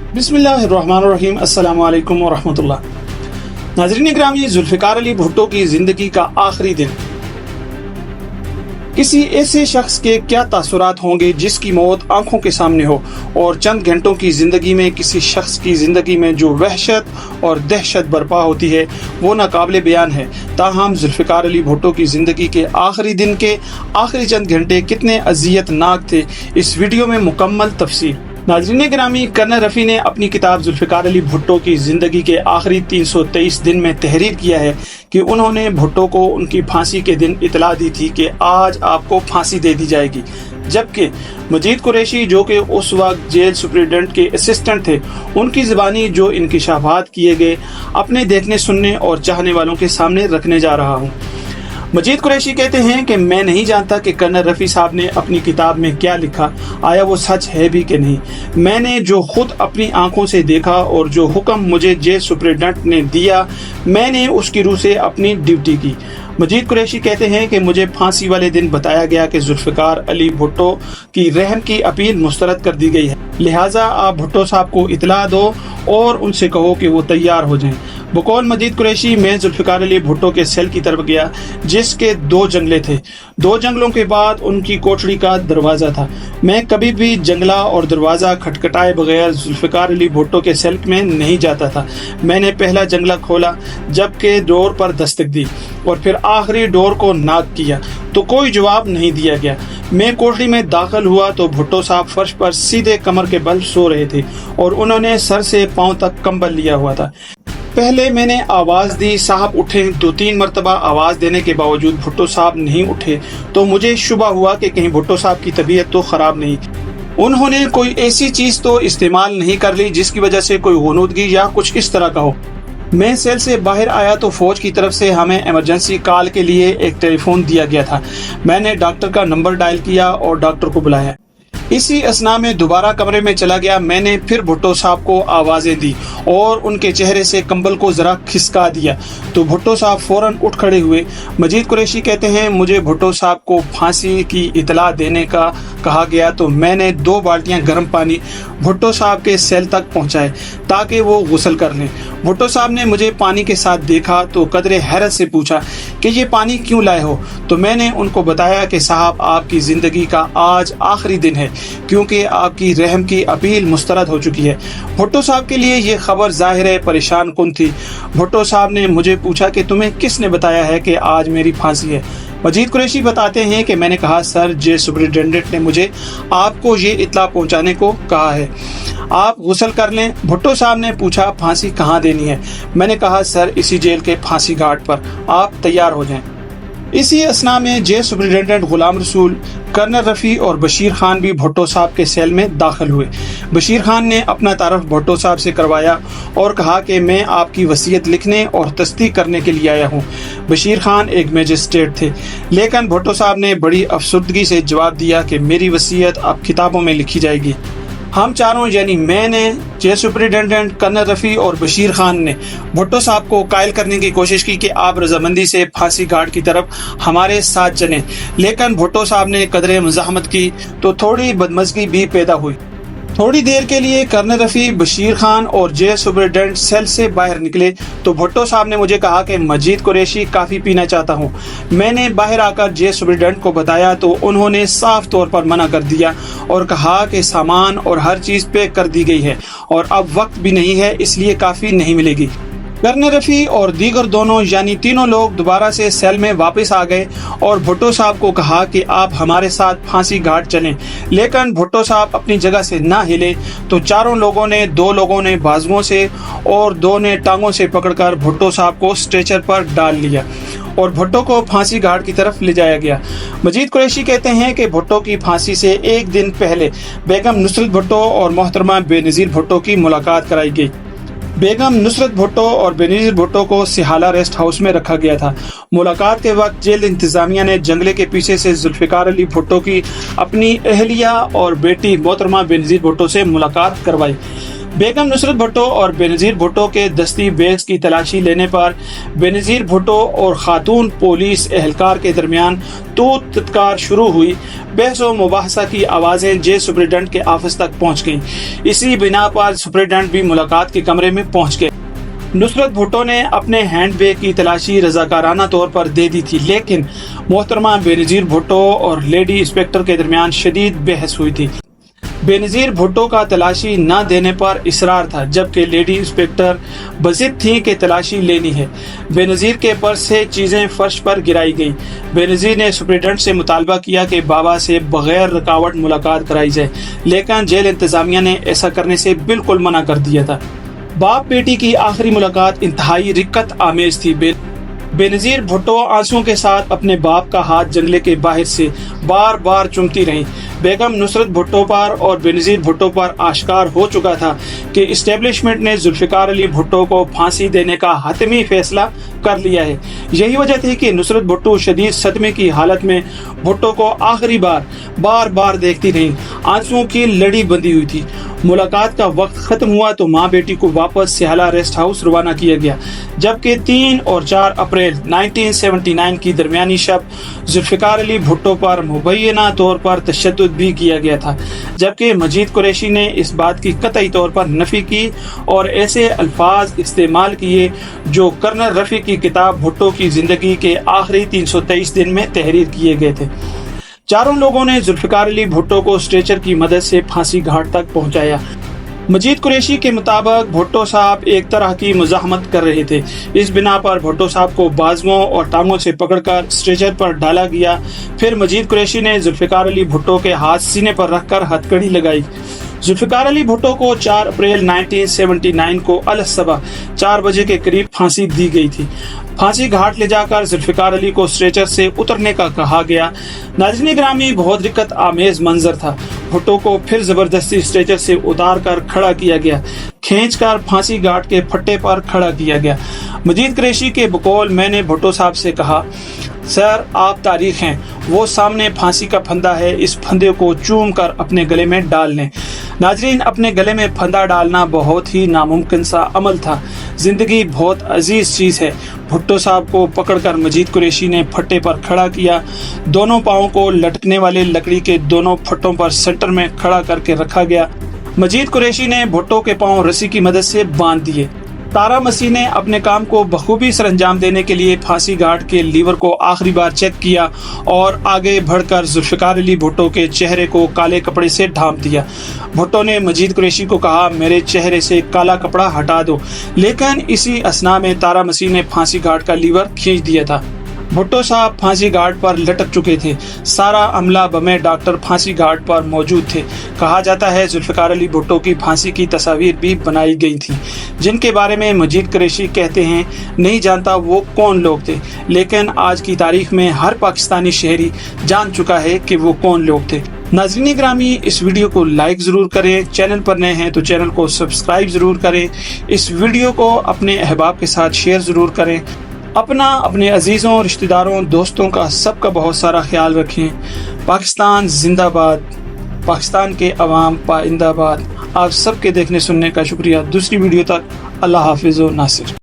बिस्मिल्लाहिर्रहमानिर्रहीम। अस्सलामु अलैकुम वरहमतुल्लाह। नाज़रीन ग्रामी, जुल्फ़िकार अली भुट्टो की ज़िंदगी का आखिरी दिन। किसी ऐसे शख्स के क्या तासुरात होंगे जिसकी मौत आंखों के सामने हो, और चंद घंटों की ज़िंदगी में किसी शख्स की ज़िंदगी में जो वहशत और दहशत बर्पा होती है वो नाकाबिले बयान है। ताहम जुल्फ़िकार अली भुट्टो की ज़िंदगी के आखिरी दिन के आखिरी चंद घंटे कितने अज़ियतनाक थे, इस वीडियो में मुकम्मल तफसील। नाज़रीन गिरामी, कर्नल रफ़ी ने अपनी किताब जुल्फ़िकार अली भुट्टो की ज़िंदगी के आखिरी 323 दिन में तहरीर किया है कि उन्होंने भुट्टो को उनकी फांसी के दिन इतला दी थी कि आज आपको फांसी दे दी जाएगी, जबकि मजीद कुरैशी जो कि उस वक्त जेल सुप्रिटेंडेंट के असिस्टेंट थे, उनकी ज़बानी जो इंकिशाफात किए गए अपने देखने सुनने और चाहने वालों के सामने रखने जा रहा हूँ। मजीद कुरैशी कहते हैं कि मैं नहीं जानता कि कर्नल रफ़ी साहब ने अपनी किताब में क्या लिखा, आया वो सच है भी कि नहीं। मैंने जो खुद अपनी आंखों से देखा और जो हुक्म मुझे जेल सुप्रिटेंडेंट ने दिया, मैंने उसकी रूह से अपनी ड्यूटी की। मजीद कुरैशी कहते हैं कि मुझे फांसी वाले दिन बताया गया कि जुल्फ़िकार अली भुट्टो की रहम की अपील मुस्तरद कर दी गई है, लिहाजा आप भुट्टो साहब को इतला दो और उनसे कहो कि वो तैयार हो जाएं। बकौल मजीद कुरैशी, मैं जुल्फ़िकार अली भुट्टो के सेल की तरफ गया जिसके 2 जंगले थे। 2 जंगलों के बाद उनकी कोठरी का दरवाज़ा था। मैं कभी भी जंगला और दरवाज़ा खटखटाए बगैर जुल्फ़िकार अली भुट्टो के सेल में नहीं जाता था। मैंने पहला जंगला खोला, जबकि डोर पर दस्तक दी और फिर आखिरी डोर को नॉक किया तो कोई जवाब नहीं दिया गया। मैं कोठरी में दाखिल हुआ तो भुट्टो साहब फर्श पर सीधे कमर के बल सो रहे थे और उन्होंने सर से पांव तक कंबल लिया हुआ था। पहले मैंने आवाज़ दी, साहब उठे। 2-3 मरतबा आवाज़ देने के बावजूद भुट्टो साहब नहीं उठे तो मुझे शुबा हुआ कि कहीं भुट्टो साहब की तबीयत तो ख़राब नहीं, उन्होंने कोई ऐसी चीज़ तो इस्तेमाल नहीं कर ली जिसकी वजह से कोई गुनूदगी या कुछ इस तरह का हो। मैं सेल से बाहर आया तो फौज की तरफ से हमें इमरजेंसी कॉल के लिए एक टेलीफोन दिया गया था। मैंने डॉक्टर का नंबर डायल किया और डॉक्टर को बुलाया। इसी असना में दोबारा कमरे में चला गया। मैंने फिर भुट्टो साहब को आवाज़ें दी और उनके चेहरे से कंबल को ज़रा खिसका दिया तो भुट्टो साहब फ़ौरन उठ खड़े हुए। मजीद कुरैशी कहते हैं, मुझे भुट्टो साहब को फांसी की इतला देने का कहा गया तो मैंने 2 बाल्टियां गर्म पानी भुट्टो साहब के सेल तक पहुंचाए ताकि वो गुस्ल कर लें। भुट्टो साहब ने मुझे पानी के साथ देखा तो कदरे हैरत से पूछा कि ये पानी क्यों लाए हो, तो मैंने उनको बताया कि साहब आपकी ज़िंदगी का आज आखिरी दिन है क्योंकि आपकी रहम की अपील मुस्तरद हो चुकी है। भुट्टो साहब के लिए ये खबर ज़ाहिर है परेशान कुन थी। भुट्टो साहब ने मुझे पूछा कि तुम्हें किसने बताया है कि आज मेरी फांसी है। मजीद कुरैशी बताते हैं कि मैंने कहा, सर जेल सुप्रिटेंडेंट ने मुझे आपको ये इत्ला पहुंचाने को कहा है, आप गुस्ल कर लें। भुट्टो साहब ने पूछा फांसी कहाँ देनी है। मैंने कहा, सर इसी जेल के फांसी घाट पर, आप तैयार हो जाएं। इसी असना में jail superintendent Ghulam Rasool, colonel Rafi और बशीर खान भी भुट्टो साहब के सेल में दाखिल हुए। बशीर खान ने अपना तारफ़ भुट्टो साहब से करवाया और कहा कि मैं आपकी वसीयत लिखने और तस्दीक करने के लिए आया हूँ। बशीर खान एक मैजिस्ट्रेट थे, लेकिन भुट्टो साहब ने बड़ी अफसरदगी से जवाब दिया कि मेरी वसीयत अब किताबों में लिखी जाएगी। हम चारों यानी मैंने, जेल सुप्रिटेंडेंट, कर्नल रफ़ी और बशीर खान ने भुट्टो साहब को कायल करने की कोशिश की कि आप रजामंदी से फांसी घाट की तरफ हमारे साथ चलें, लेकिन भुट्टो साहब ने कदरे मुज़ाहमत की तो थोड़ी बदमज़गी भी पैदा हुई। थोड़ी देर के लिए कर्नल रफ़ी, बशीर खान और जेल सुप्रिटेंडेंट सेल से बाहर निकले तो भुट्टो साहब ने मुझे कहा कि मजीद कुरैशी काफ़ी पीना चाहता हूँ। मैंने बाहर आकर जेल सुप्रिटेंडेंट को बताया तो उन्होंने साफ तौर पर मना कर दिया और कहा कि सामान और हर चीज़ पैक कर दी गई है और अब वक्त भी नहीं है, इसलिए काफ़ी नहीं मिलेगी। कर्नल रफ़ी और दीगर दोनों यानी तीनों लोग दोबारा से सेल में वापस आ गए और भुट्टो साहब को कहा कि आप हमारे साथ फांसी घाट चलें, लेकिन भुट्टो साहब अपनी जगह से ना हिले तो चारों लोगों ने, 2 लोगों ने बाजुओं से और 2 ने टांगों से पकड़कर भुट्टो साहब को स्ट्रेचर पर डाल लिया और भुट्टो को फांसी घाट की तरफ ले जाया गया। मजीद कुरैशी कहते हैं कि भुट्टो की फांसी से एक दिन पहले बेगम नुसरत भुट्टो और मोहतरमा बेनज़ीर भुट्टो की मुलाकात कराई गई। बेगम नुसरत भुट्टो और बेनज़ीर भुट्टो को सिहाला रेस्ट हाउस में रखा गया था। मुलाकात के वक्त जेल इंतजामिया ने जंगले के पीछे से जुल्फ़िकार अली भुट्टो की अपनी अहलिया और बेटी मोहतरमा बेनज़ीर भुट्टो से मुलाकात करवाई। बेगम नुसरत भुट्टो और बेनज़ीर भुट्टो के दस्ती बेग्स की तलाशी लेने पर बेनज़ीर भुट्टो और खातून पुलिस एहलकार के दरमियान तत्कार शुरू हुई। बहस व मुबाहसा की आवाज़ें जेल सुपरिटेंडेंट के ऑफिस तक पहुँच गईं। इसी बिना पर सुपरिटेंडेंट भी मुलाकात के कमरे में पहुँच गए। नुसरत भुट्टो ने अपने हैंड बैग की तलाशी रजाकाराना तौर पर दे दी थी, लेकिन मोहतरमा बेनज़ीर भुट्टो और लेडी इंस्पेक्टर के दरमियान शदीद बहस हुई थी। बेनज़ीर भुट्टो का तलाशी न देने पर इसरार था, जबकि लेडी इंस्पेक्टर बज़िद थी कि तलाशी लेनी है। बेनज़ीर के पर्स से चीज़ें फर्श पर गिराई गईं। बेनज़ीर ने सुपरिटेंडेंट से मुतालबा किया कि बाबा से बगैर रुकावट मुलाकात कराई जाए, लेकिन जेल इंतज़ामिया ने ऐसा करने से बिल्कुल मना कर दिया था। बाप बेटी की आखिरी मुलाकात इंतहाई रिक्कत आमेज थी। बेनज़ीर भुट्टो आंसुओं के साथ अपने बाप का हाथ जंगले के बाहर से बार बार चूमती रहीं। बेगम नुसरत भुट्टो पर और बेनज़ीर भुट्टो पर आश्कार हो चुका था कि इस्टेब्लिशमेंट ने जुल्फ़िकार अली भुट्टो को फांसी देने का हतमी फैसला कर लिया है। यही वजह थी कि नुसरत भुट्टो शदीद सदमे की हालत में भुट्टो को आखिरी बार बार देखती रहीं। आंसुओं की लड़ी बंधी हुई थी। मुलाकात का वक्त खत्म हुआ तो माँ बेटी को वापस सियाला रेस्ट हाउस रवाना किया गया, जबकि 3 और 4 अप्रैल 1979 की दरमियानी शब जुल्फ़िकार अली भुट्टो पर मुबैना तौर पर तशद्दुद भी किया गया था, जबकि मजीद कुरैशी ने इस बात की कतई तौर पर नफी की और ऐसे अल्फाज इस्तेमाल किए जो कर्नल रफ़ी की किताब भुट्टो की ज़िंदगी के आखिरी 323 दिन में तहरीर किए गए थे। चारों लोगों ने जुल्फ़िकार अली भुट्टो को स्ट्रेचर की मदद से फांसी घाट तक पहुंचाया। मजीद कुरैशी के मुताबिक भुट्टो साहब एक तरह की मुज़ाहमत कर रहे थे। इस बिना पर भुट्टो साहब को बाजुओं और टांगों से पकड़कर स्ट्रेचर पर डाला गया। फिर मजीद कुरैशी ने जुल्फ़िकार अली भुट्टो के हाथ सीने पर रखकर हथकड़ी लगाई। जुल्फ़िकार अली भुट्टो को 4 अप्रैल 1979 को अलसबा 4 बजे के करीब फांसी दी गई थी। फांसी घाट ले जाकर जुल्फ़िकार अली को स्ट्रेचर से उतरने का कहा गया। नाज़रीन ग्रामी, बहुत दिक्कत आमेज मंजर था। भुट्टो को फिर जबरदस्ती स्ट्रेचर से उतार कर खड़ा किया गया, खींचकर फांसी घाट के फट्टे पर खड़ा किया गया। मजीद कुरैशी के बकौल मैंने भुट्टो साहब से कहा, सर आप तारीख हैं, वो सामने फांसी का फंदा है, इस फंदे को चूम कर अपने गले में डाल लें। नाजरीन, अपने गले में फंदा डालना बहुत ही नामुमकिन सा अमल था। जिंदगी बहुत अजीज चीज़ है। भुट्टो साहब को पकड़कर मजीद कुरैशी ने फट्टे पर खड़ा किया। दोनों पाँवों को लटकने वाले लकड़ी के दोनों फट्टों पर सेंटर में खड़ा करके रखा गया। मजीद कुरैशी ने भुट्टो के पाँव रस्सी की मदद से बांध दिए। तारा मसीह ने अपने काम को बखूबी सरअंजाम देने के लिए फांसी घाट के लीवर को आखिरी बार चेक किया और आगे बढ़कर जुल्फ़िकार अली भुट्टो के चेहरे को काले कपड़े से ढांप दिया। भुट्टो ने मजीद कुरैशी को कहा, मेरे चेहरे से काला कपड़ा हटा दो, लेकिन इसी असना में तारा मसीह ने फांसी घाट का लीवर खींच दिया था। भुट्टो साहब फांसी घाट पर लटक चुके थे। सारा अमला बमे डॉक्टर फांसी घाट पर मौजूद थे। कहा जाता है जुल्फ़िकार अली भुट्टो की फांसी की तस्वीर भी बनाई गई थी, जिनके बारे में मजीद कुरैशी कहते हैं नहीं जानता वो कौन लोग थे, लेकिन आज की तारीख में हर पाकिस्तानी शहरी जान चुका है कि वो कौन लोग थे। नाज़रीन ग्रामी, इस वीडियो को लाइक ज़रूर करें, चैनल पर नए हैं तो चैनल को सब्सक्राइब ज़रूर करें, इस वीडियो को अपने अहबाब के साथ शेयर ज़रूर करें। अपने अजीज़ों, रिश्तेदारों, दोस्तों का सबका बहुत सारा ख्याल रखें। पाकिस्तान जिंदाबाद, पाकिस्तान के अवाम पाइंदाबाद। आप सबके देखने सुनने का शुक्रिया। दूसरी वीडियो तक अल्लाह हाफिज़ व नासिर।